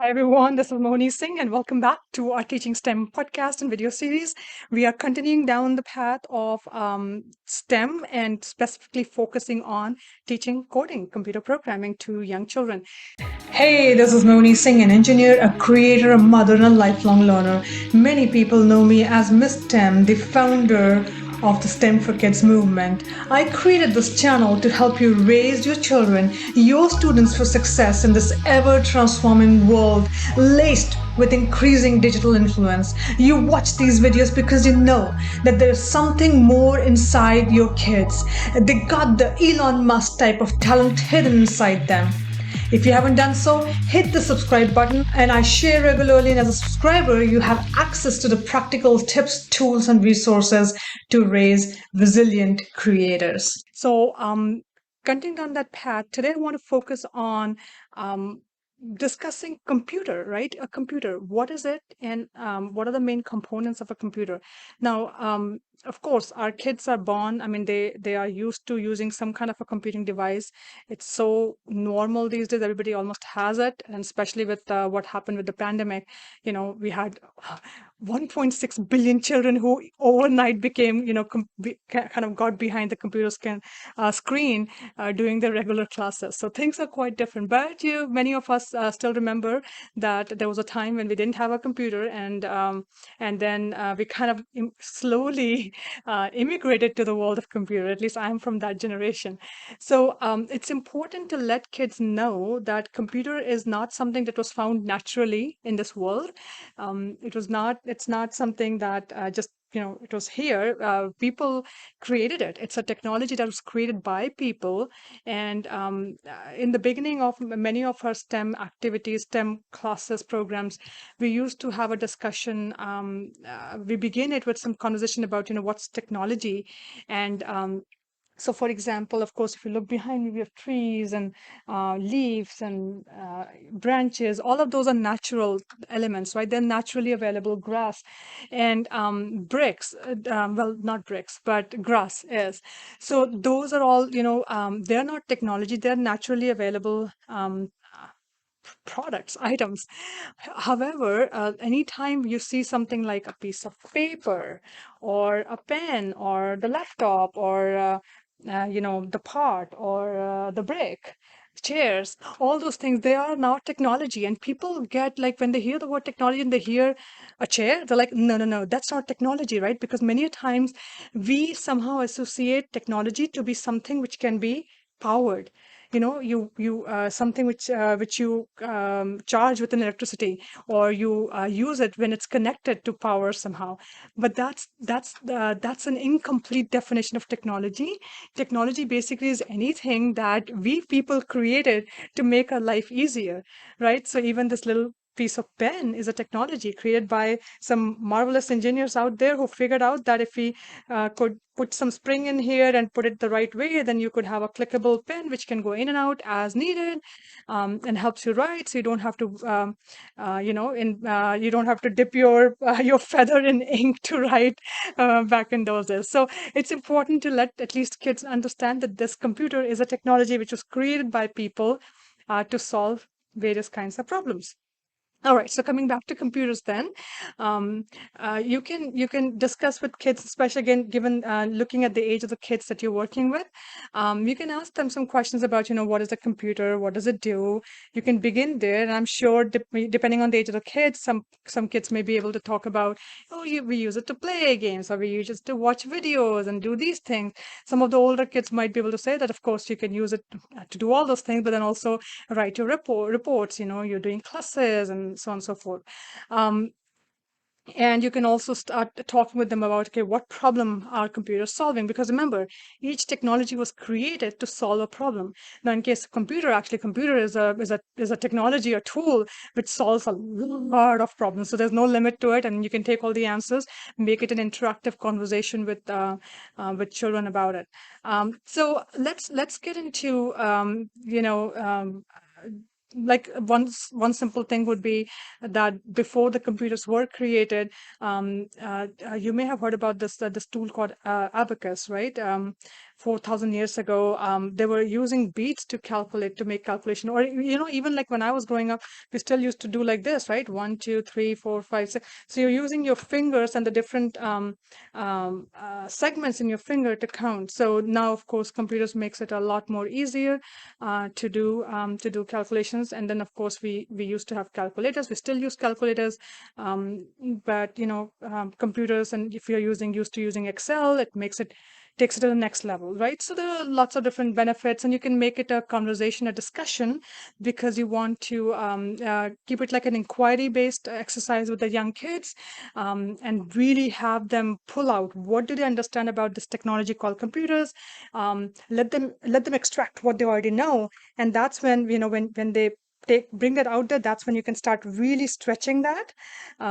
Hi everyone, this is Moni Singh, and welcome back to our Teaching STEM podcast and video series. We are continuing down the path of STEM and specifically focusing on teaching coding, computer programming to young children. Hey, this is Moni Singh, an engineer, a creator, a mother, and a lifelong learner. Many people know me as Miss STEM, the founder of the STEM for Kids movement. I created this channel to help you raise your children, your students, for success in this ever transforming world laced with increasing digital influence. You watch these videos because you know that there's something more inside your kids. They got the Elon Musk type of talent hidden inside them. If you haven't done so, hit the subscribe button, and I share regularly. And as a subscriber, you have access to the practical tips, tools, and resources to raise resilient creators. So, continuing on that path, today I want to focus on um, discussing computer, right? A computer. What is it, and what are the main components of a computer? Now, of course, our kids are born. I mean, they are used to using some kind of a computing device. It's so normal these days. Everybody almost has it, and especially with what happened with the pandemic, we had 1.6 billion children who overnight became, kind of got behind the computer screen doing the regular classes. So things are quite different. But many of us still remember that there was a time when we didn't have a computer, and then we kind of slowly immigrated to the world of computer. At least I'm from that generation. So it's important to let kids know that computer is not something that was found naturally in this world. It's not something that just it was here. People created it. It's a technology that was created by people. And in the beginning of many of our STEM activities, STEM classes, programs, we used to have a discussion. We begin it with some conversation about what's technology. And so, for example, of course, if you look behind me, we have trees and leaves and branches. All of those are natural elements, right? They're naturally available. Grass and bricks. Well, not bricks, but grass is. So those are all, they're not technology. They're naturally available products, items. However, anytime you see something like a piece of paper or a pen or the laptop or the pot or the brick, chairs, all those things, they are now technology. And people get like when they hear the word technology and they hear a chair, they're like, no, no, no, that's not technology, right? Because many a times we somehow associate technology to be something which can be powered. You something which you charge with an electricity, or you use it when it's connected to power somehow. But that's an incomplete definition of technology. Technology basically is anything that we people created to make our life easier, right? So even this little piece of pen is a technology created by some marvelous engineers out there who figured out that if we could put some spring in here and put it the right way, then you could have a clickable pen which can go in and out as needed, and helps you write. So you don't have to, you don't have to dip your your feather in ink to write back in those days. So it's important to let at least kids understand that this computer is a technology which was created by people to solve various kinds of problems. All right, so coming back to computers then, um, you can discuss with kids, especially again, given looking at the age of the kids that you're working with. You can ask them some questions about, what is a computer, what does it do. You can begin there, and I'm sure depending on the age of the kids, some kids may be able to talk about, oh, we use it to play games, or we use it to watch videos and do these things. Some of the older kids might be able to say that, of course, you can use it to do all those things, but then also write your reports. You're doing classes and so on and so forth. Um, and you can also start talking with them about, okay, what problem are computers solving? Because remember, each technology was created to solve a problem. Now, in case of computer, actually, computer is a technology, a tool which solves a lot of problems. So there's no limit to it, and you can take all the answers, make it an interactive conversation with children about it. So let's get into like one simple thing would be that before the computers were created, you may have heard about this tool called abacus, right? 4,000 years ago, they were using beads to calculate, to make calculation. Or, even like when I was growing up, we still used to do like this, right? 1, 2, 3, 4, 5, 6. So you're using your fingers and the different segments in your finger to count. So now, of course, computers makes it a lot more easier to do calculations. And then, of course, we used to have calculators. We still use calculators, but computers, and if you're used to using Excel, it takes it to the next level, right? So there are lots of different benefits, and you can make it a conversation, a discussion, because you want to keep it like an inquiry-based exercise with the young kids, and really have them pull out what do they understand about this technology called computers. Let them extract what they already know, and that's when when they bring that out there, that's when you can start really stretching that,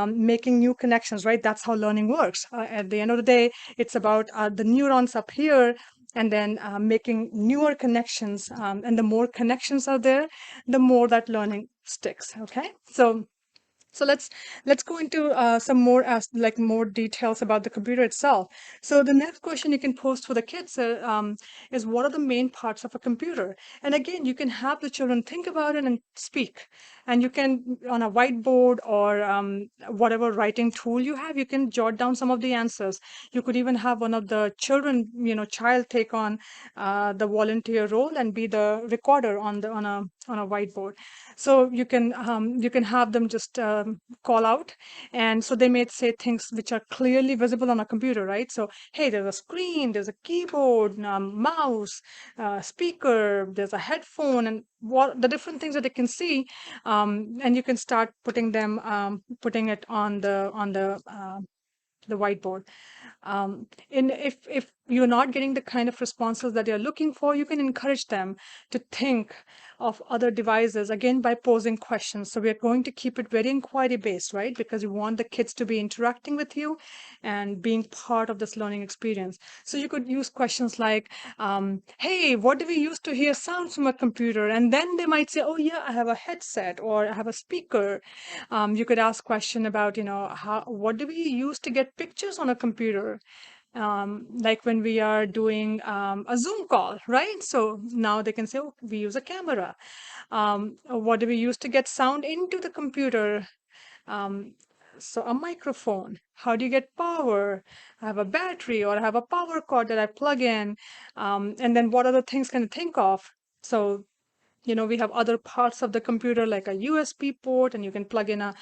making new connections, right? That's how learning works. At the end of the day, it's about the neurons up here, and then making newer connections. And the more connections are there, the more that learning sticks. Okay, so let's go into some more like more details about the computer itself. So the next question you can post for the kids is, what are the main parts of a computer? And again, you can have the children think about it and speak. And you can, on a whiteboard or whatever writing tool you have, you can jot down some of the answers. You could even have one of the children, child take on the volunteer role and be the recorder on a whiteboard. So you can have them just call out, and so they may say things which are clearly visible on a computer, right? So, hey, there's a screen, there's a keyboard, mouse, speaker, there's a headphone, and what the different things that they can see, and you can start putting it on the whiteboard. And if you're not getting the kind of responses that you're looking for, you can encourage them to think of other devices, again, by posing questions. So we're going to keep it very inquiry based, right? Because we want the kids to be interacting with you and being part of this learning experience. So you could use questions like, hey, what do we use to hear sounds from a computer? And then they might say, oh yeah, I have a headset or I have a speaker. You could ask question about, what do we use to get pictures on a computer? Like when we are doing a Zoom call, right? So now they can say, oh, we use a camera. What do we use to get sound into the computer? Um, so a microphone. How do you get power? I have a battery, or I have a power cord that I plug in. And then what other things can I think of? So we have other parts of the computer like a USB port, and you can plug in a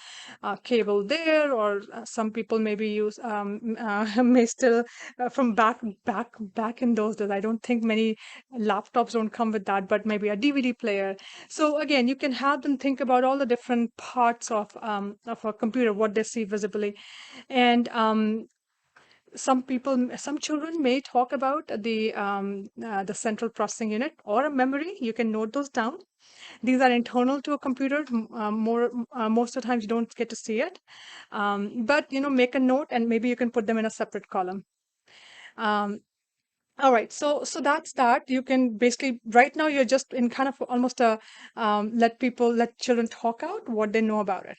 cable there, or some people maybe use may still from back in those days. I don't think many laptops don't come with that, but maybe a DVD player. So again, you can have them think about all the different parts of a computer, what they see visibly, and some children may talk about the central processing unit or a memory. You can note those down. These are internal to a computer. Most of the times you don't get to see it, but make a note, and maybe you can put them in a separate column. Um, all right, so that's that. You can basically, right now you're just in kind of almost a let children talk out what they know about it.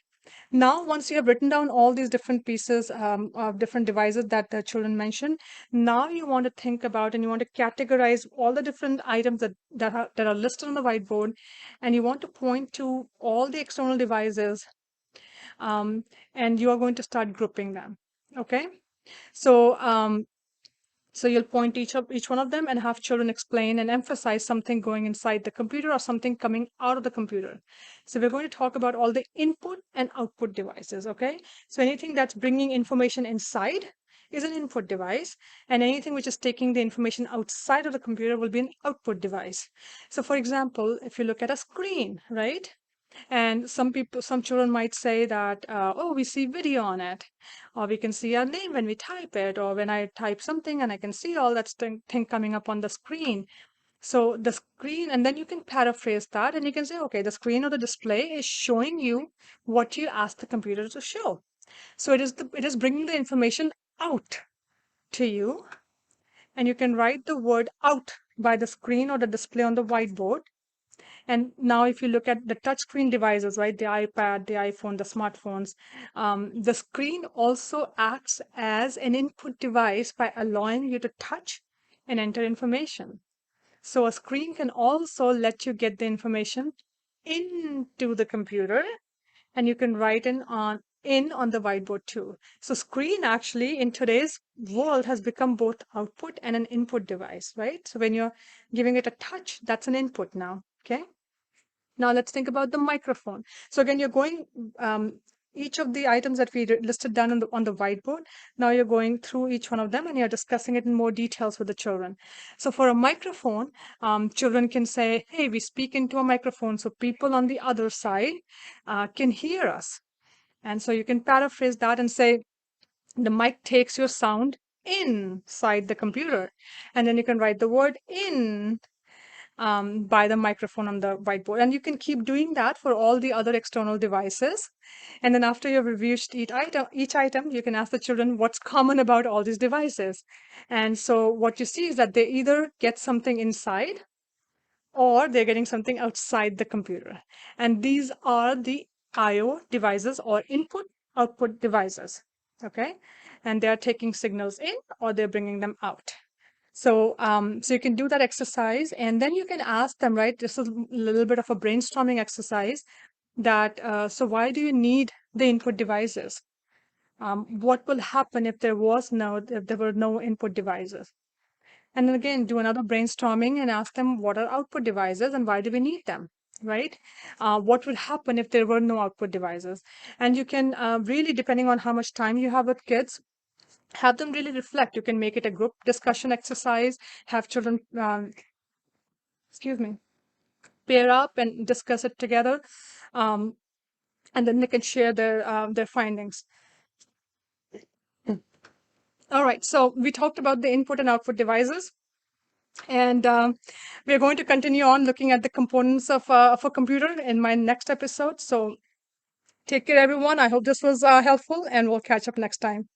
Now, once you have written down all these different pieces of different devices that the children mentioned, now you want to think about and you want to categorize all the different items that are listed on the whiteboard, and you want to point to all the external devices, um, and you are going to start grouping them. Okay, so you'll point each one of them and have children explain and emphasize something going inside the computer or something coming out of the computer. So we're going to talk about all the input and output devices, okay? So anything that's bringing information inside is an input device, and anything which is taking the information outside of the computer will be an output device. So for example, if you look at a screen, right? And some children might say that, oh, we see video on it, or we can see our name when we type it, or when I type something and I can see all that thing coming up on the screen. So the screen, and then you can paraphrase that and you can say, okay, the screen or the display is showing you what you asked the computer to show. So it is bringing the information out to you, and you can write the word out by the screen or the display on the whiteboard. And now, if you look at the touchscreen devices, right, the iPad, the iPhone, the smartphones, the screen also acts as an input device by allowing you to touch and enter information. So a screen can also let you get the information into the computer, and you can write in on the whiteboard too. So screen actually in today's world has become both output and an input device, right? So when you're giving it a touch, that's an input now. Okay. Now let's think about the microphone. So again, you're going each of the items that we listed down on the whiteboard. Now you're going through each one of them and you're discussing it in more details with the children. So for a microphone, children can say, "Hey, we speak into a microphone, so people on the other side can hear us." And so you can paraphrase that and say, "The mic takes your sound inside the computer," and then you can write the word "in" by the microphone on the whiteboard. And you can keep doing that for all the other external devices. And then after you've reviewed each item, you can ask the children what's common about all these devices. And so what you see is that they either get something inside or they're getting something outside the computer. And these are the IO devices or input output devices. Okay. And they're taking signals in or they're bringing them out. So you can do that exercise, and then you can ask them, right? This is a little bit of a brainstorming exercise. So why do you need the input devices? What will happen if there were no input devices? And then again, do another brainstorming and ask them what are output devices and why do we need them, right? What would happen if there were no output devices? And you can really, depending on how much time you have with kids, have them really reflect. You can make it a group discussion exercise, have children, excuse me, pair up and discuss it together, um, and then they can share their findings. All right, so we talked about the input and output devices, and we're going to continue on looking at the components of a computer in my next episode. So take care, everyone. I hope this was helpful, and we'll catch up next time.